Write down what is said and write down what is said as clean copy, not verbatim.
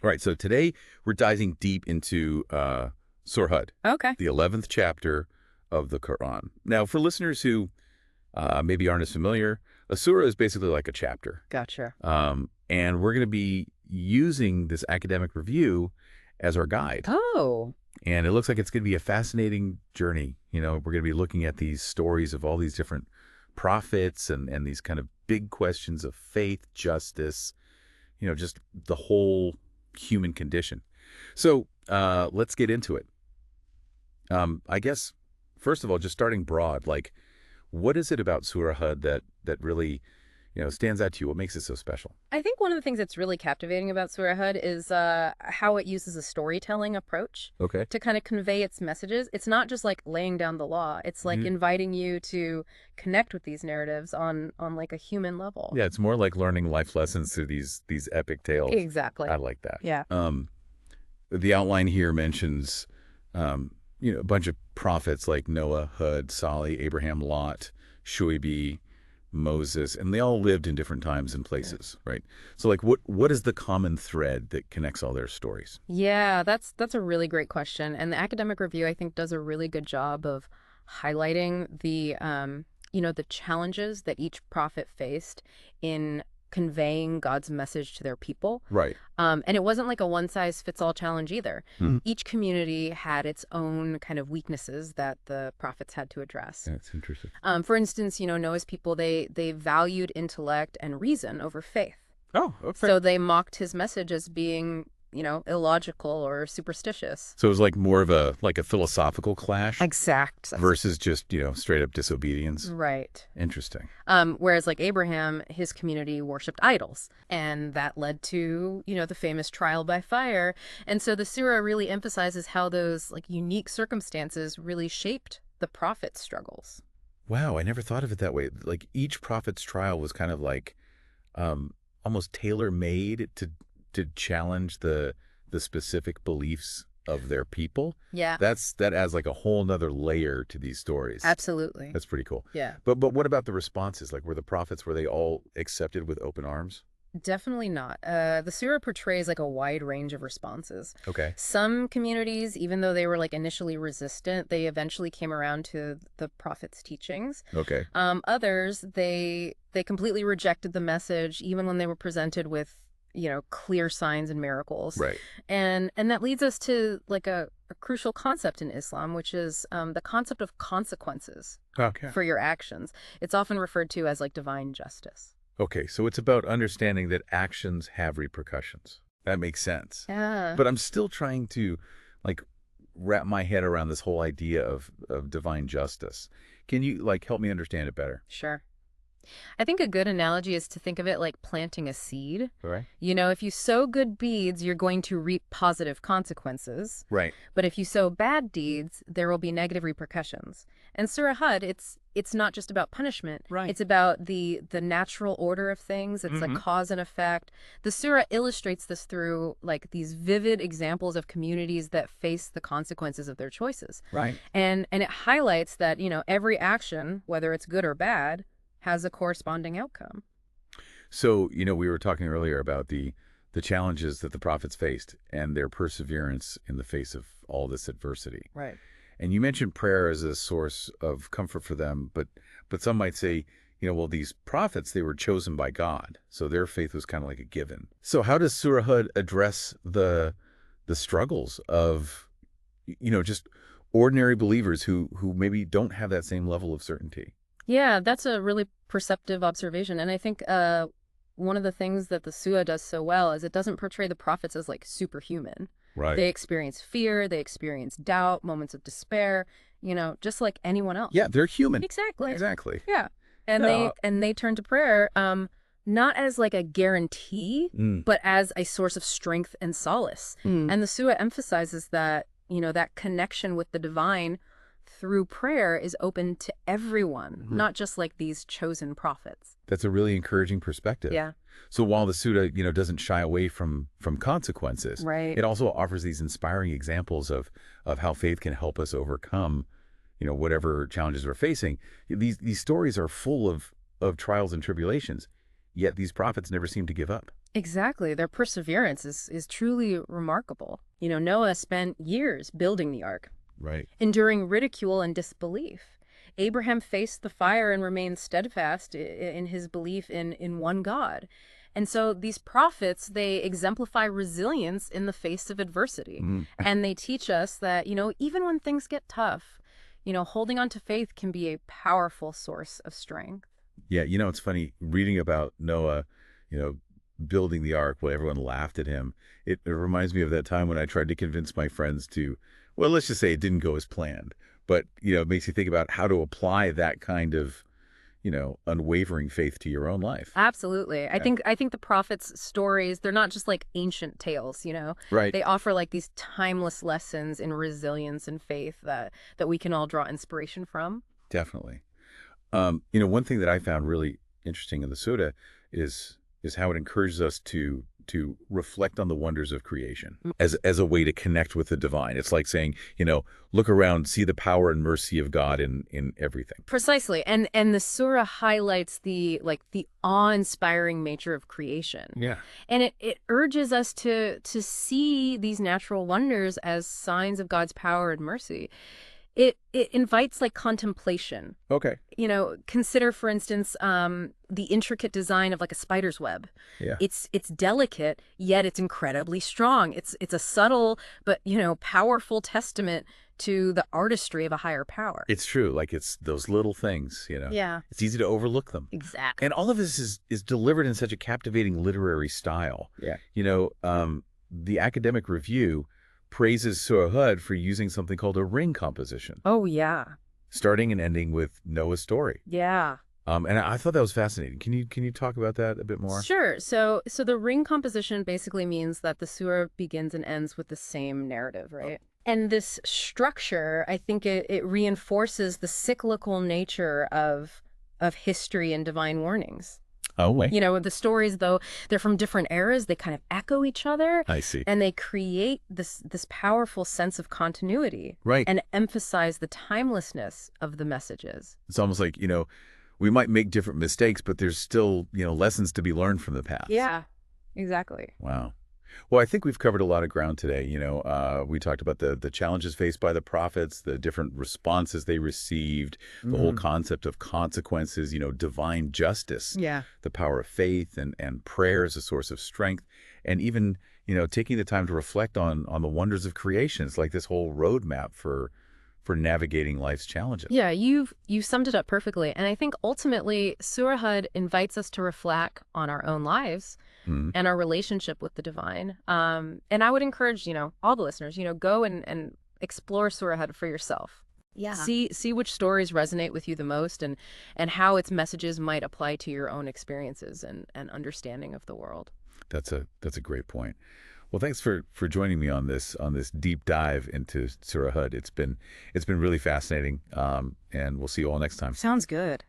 All right, so today we're diving deep into Surah Hud, Okay. the 11th chapter of the Quran. Now, for listeners who maybe aren't as familiar, a surah is basically like a chapter. Gotcha. And we're going to be using this academic review as our guide. Oh. And it looks like it's going to be a fascinating journey. You know, we're going to be looking at these stories of all these different prophets and these kind of big questions of faith, justice, you know, just the whole human condition. So let's get into it. I guess, first of all, just starting broad, like, what is it about Surah Hud that really, you know, stands out to you? What makes it so special? I think one of the things that's really captivating about Surah Hud is how it uses a storytelling approach Okay. to kind of convey its messages. It's not just like laying down the law. It's like inviting you to connect with these narratives on like a human level. Yeah, it's more like learning life lessons through these epic tales. Exactly. I like that. Yeah. The outline here mentions, you know, a bunch of prophets like Noah, Hud, Salih, Abraham, Lot, Shuaib, Moses, and they all lived in different times and places, right? So, like, what is the common thread that connects all their stories? Yeah, that's a really great question. And the academic review, I think, does a really good job of highlighting the, the challenges that each prophet faced in conveying God's message to their people. Right. And it wasn't like a one-size-fits-all challenge either. Each community had its own kind of weaknesses that the prophets had to address. That's interesting. For instance, Noah's people, they valued intellect and reason over faith. Oh, okay. So they mocked his message as being, illogical or superstitious. So it was like more of a philosophical clash Exact. versus just, straight up disobedience. Right. Interesting. Whereas like Abraham, his community worshipped idols. And that led to, the famous trial by fire. And so the surah really emphasizes how those like unique circumstances really shaped the prophet's struggles. Wow, I never thought of it that way. Like each prophet's trial was kind of like almost tailor-made to challenge the specific beliefs of their people. Yeah. That adds like a whole nother layer to these stories. Absolutely. That's pretty cool. Yeah. But what about the responses? Like, were the prophets, were they all accepted with open arms? Definitely not. The surah portrays like a wide range of responses. Okay. Some communities, even though they were like initially resistant, they eventually came around to the prophet's teachings. Okay. Others, they completely rejected the message, even when they were presented with, clear signs and miracles. Right. And that leads us to like a crucial concept in Islam, which is the concept of consequences for your actions. It's often referred to as like divine justice. Okay, so it's about understanding that actions have repercussions. That makes sense. Yeah. But I'm still trying to like wrap my head around this whole idea of divine justice. Can you like help me understand it better? Sure. I think a good analogy is to think of it like planting a seed. All right. If you sow good deeds, you're going to reap positive consequences. Right. But if you sow bad deeds, there will be negative repercussions. And Surah Hud, it's not just about punishment. Right. It's about the natural order of things. It's like cause and effect. The surah illustrates this through like these vivid examples of communities that face the consequences of their choices. Right. And it highlights that, every action, whether it's good or bad, has a corresponding outcome. So, we were talking earlier about the challenges that the prophets faced and their perseverance in the face of all this adversity. Right. And you mentioned prayer as a source of comfort for them, but some might say, well, these prophets, they were chosen by God, so their faith was kind of like a given. So how does Surah Hud address the struggles of, just ordinary believers who maybe don't have that same level of certainty? Yeah, that's a really perceptive observation. And I think one of the things that the surah does so well is it doesn't portray the prophets as like superhuman. Right. They experience fear, they experience doubt, moments of despair, just like anyone else. Yeah, they're human. Exactly. Exactly. Yeah. And they turn to prayer not as like a guarantee, but as a source of strength and solace. And the surah emphasizes that, that connection with the divine through prayer is open to everyone, not just like these chosen prophets. That's a really encouraging perspective. Yeah. So while the surah, doesn't shy away from consequences, right, it also offers these inspiring examples of how faith can help us overcome, whatever challenges we're facing. These stories are full of trials and tribulations, yet these prophets never seem to give up. Exactly. Their perseverance is truly remarkable. Noah spent years building the ark, Right. enduring ridicule and disbelief. Abraham faced the fire and remained steadfast in his belief in one God. And so these prophets, they exemplify resilience in the face of adversity. Mhm. And they teach us that, even when things get tough, holding on to faith can be a powerful source of strength. Yeah, it's funny reading about Noah, you know, building the ark, when everyone laughed at him. It reminds me of that time when I tried to convince my friends to, well, let's just say it didn't go as planned. But, it makes you think about how to apply that kind of, unwavering faith to your own life. Absolutely. I Yeah. think the prophets' stories, they're not just like ancient tales. Right. They offer like these timeless lessons in resilience and faith that we can all draw inspiration from. Definitely. One thing that I found really interesting in the Surah is how it encourages us to reflect on the wonders of creation as a way to connect with the divine. It's like saying, look around, see the power and mercy of God in everything. Precisely. And the surah highlights the awe-inspiring nature of creation. Yeah. And it urges us to see these natural wonders as signs of God's power and mercy. It invites like contemplation. Okay. Consider, for instance, the intricate design of like a spider's web. Yeah. It's delicate, yet it's incredibly strong. It's a subtle but powerful testament to the artistry of a higher power. It's true. Like it's those little things, Yeah, It's easy to overlook them. exactly. And all of this is delivered in such a captivating literary style. Yeah. The academic review praises Surah Hud for using something called a ring composition, Oh yeah, starting and ending with Noah's story. yeah. And I thought that was fascinating. Can you talk about that a bit more? Sure. So the ring composition basically means that the surah begins and ends with the same narrative, right? And this structure, I think it reinforces the cyclical nature of history and divine warnings. Oh, wait. The stories, though, they're from different eras. They kind of echo each other. I see. And they create this powerful sense of continuity. Right. And emphasize the timelessness of the messages. It's almost like, we might make different mistakes, but there's still, lessons to be learned from the past. Yeah, exactly. Wow. Well, I think we've covered a lot of ground today. We talked about the challenges faced by the prophets, the different responses they received, the whole concept of consequences, divine justice, Yeah. the power of faith and prayer as a source of strength, and even, taking the time to reflect on the wonders of creation. It's like this whole roadmap for navigating life's challenges. Yeah, you summed it up perfectly. And I think ultimately Surah Hud invites us to reflect on our own lives and our relationship with the divine. And I would encourage, all the listeners, go and explore Surah Hud for yourself. Yeah. See which stories resonate with you the most and how its messages might apply to your own experiences and understanding of the world. That's a great point. Well, thanks for joining me on this deep dive into Surah Hud. It's been really fascinating, and we'll see you all next time. Sounds good.